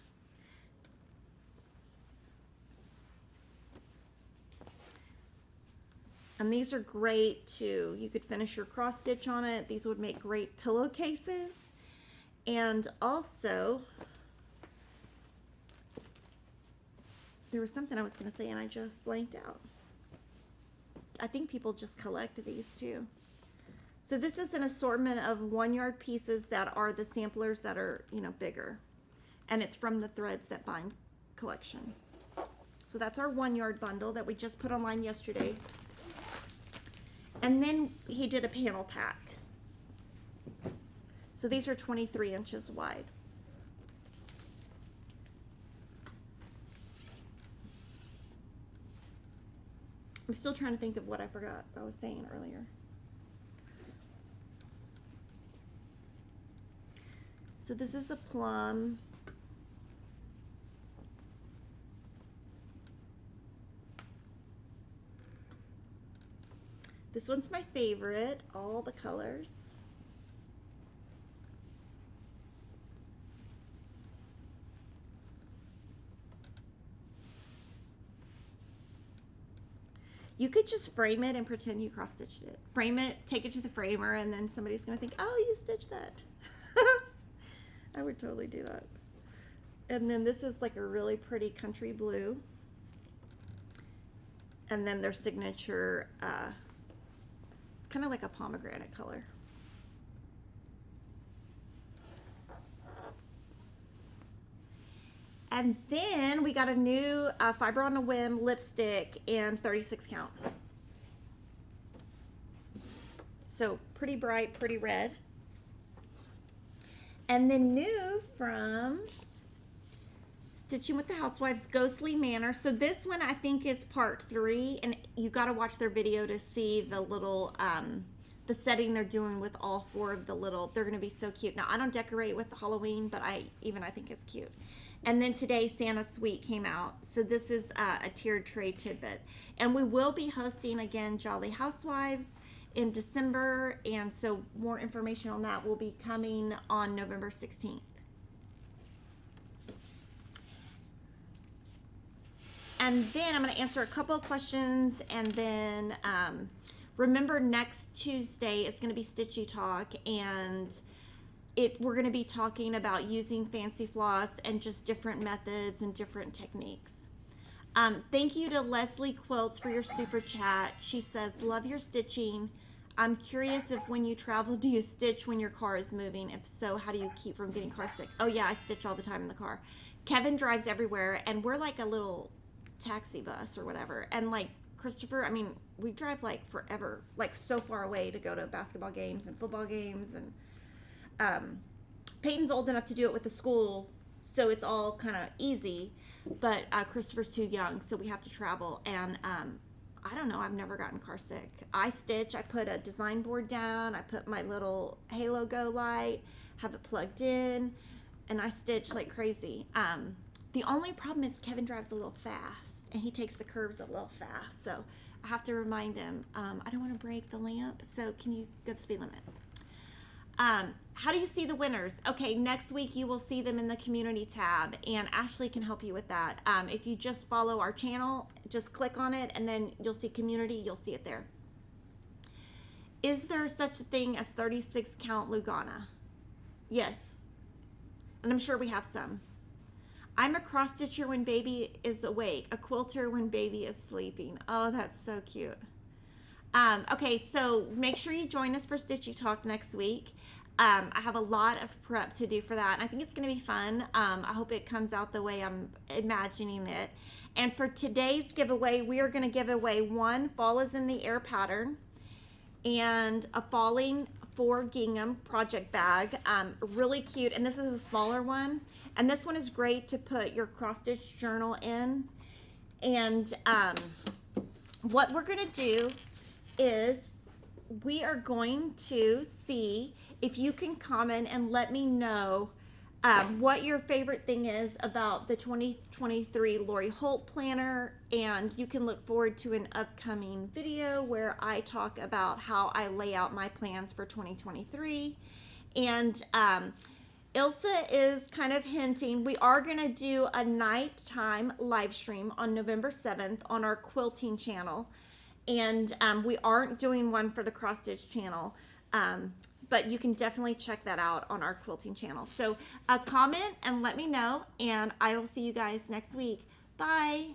And these are great too. You could finish your cross stitch on it. These would make great pillowcases. And also, there was something I was going to say and I just blanked out. I think people just collect these too. So this is an assortment of 1 yard pieces that are the samplers that are, you know, bigger. And it's from the Threads That Bind collection. So that's our 1 yard bundle that we just put online yesterday. And then he did a panel pack. So these are 23 inches wide. I'm still trying to think of what I forgot I was saying earlier. So this is a plum. This one's my favorite, all the colors. You could just frame it and pretend you cross-stitched it. Frame it, take it to the framer, and then somebody's gonna think, oh, you stitched that. I would totally do that. And then this is like a really pretty country blue. And then their signature, it's kind of like a pomegranate color. And then we got a new Fiber on a Whim lipstick in 36 count. So pretty bright, pretty red. And then new from Stitching with the Housewives, Ghostly Manor. So this one I think is part 3, and you got to watch their video to see the little, the setting they're doing with all 4 of the little, they're going to be so cute. Now I don't decorate with Halloween, but I think it's cute. And then today Santa Suite came out. So this is a tiered tray tidbit. And we will be hosting again Jolly Housewives in December, and so more information on that will be coming on November 16th. And then I'm going to answer a couple of questions, and then remember next Tuesday it's going to be Stitchy Talk, and we're going to be talking about using fancy floss and just different methods and different techniques. Thank you to Leslie Quilts for your super chat. She says, love your stitching. I'm curious if when you travel, do you stitch when your car is moving? If so, how do you keep from getting car sick? Oh yeah, I stitch all the time in the car. Kevin drives everywhere, and we're like a little taxi bus or whatever. And like Christopher, I mean, we drive like forever, like so far away to go to basketball games and football games. And Peyton's old enough to do it with the school, so it's all kind of easy. But Christopher's too young, so we have to travel. And I don't know, I've never gotten car sick. I stitch, I put a design board down, I put my little Halo Go light, have it plugged in, and I stitch like crazy. The only problem is Kevin drives a little fast, and he takes the curves a little fast, so I have to remind him, I don't want to break the lamp, so can you go the speed limit? How do you see the winners? Okay, next week you will see them in the community tab, and Ashley can help you with that. If you just follow our channel, just click on it, and then you'll see community, you'll see it there. Is there such a thing as 36 count Lugana? Yes, and I'm sure we have some. I'm a cross stitcher when baby is awake, a quilter when baby is sleeping. Oh, that's so cute. Okay, so make sure you join us for Stitchy Talk next week. I have a lot of prep to do for that, and I think it's going to be fun. I hope it comes out the way I'm imagining it. And for today's giveaway, we are going to give away one Fall is in the Air pattern and a Falling for Gingham project bag. Really cute, and this is a smaller one. And this one is great to put your cross-stitch journal in. And what we're going to do is we are going to see if you can comment and let me know what your favorite thing is about the 2023 Lori Holt planner, and you can look forward to an upcoming video where I talk about how I lay out my plans for 2023. And Ilsa is kind of hinting we are going to do a nighttime live stream on November 7th on our quilting channel, and we aren't doing one for the cross stitch channel. But you can definitely check that out on our quilting channel. So comment and let me know, and I will see you guys next week. Bye.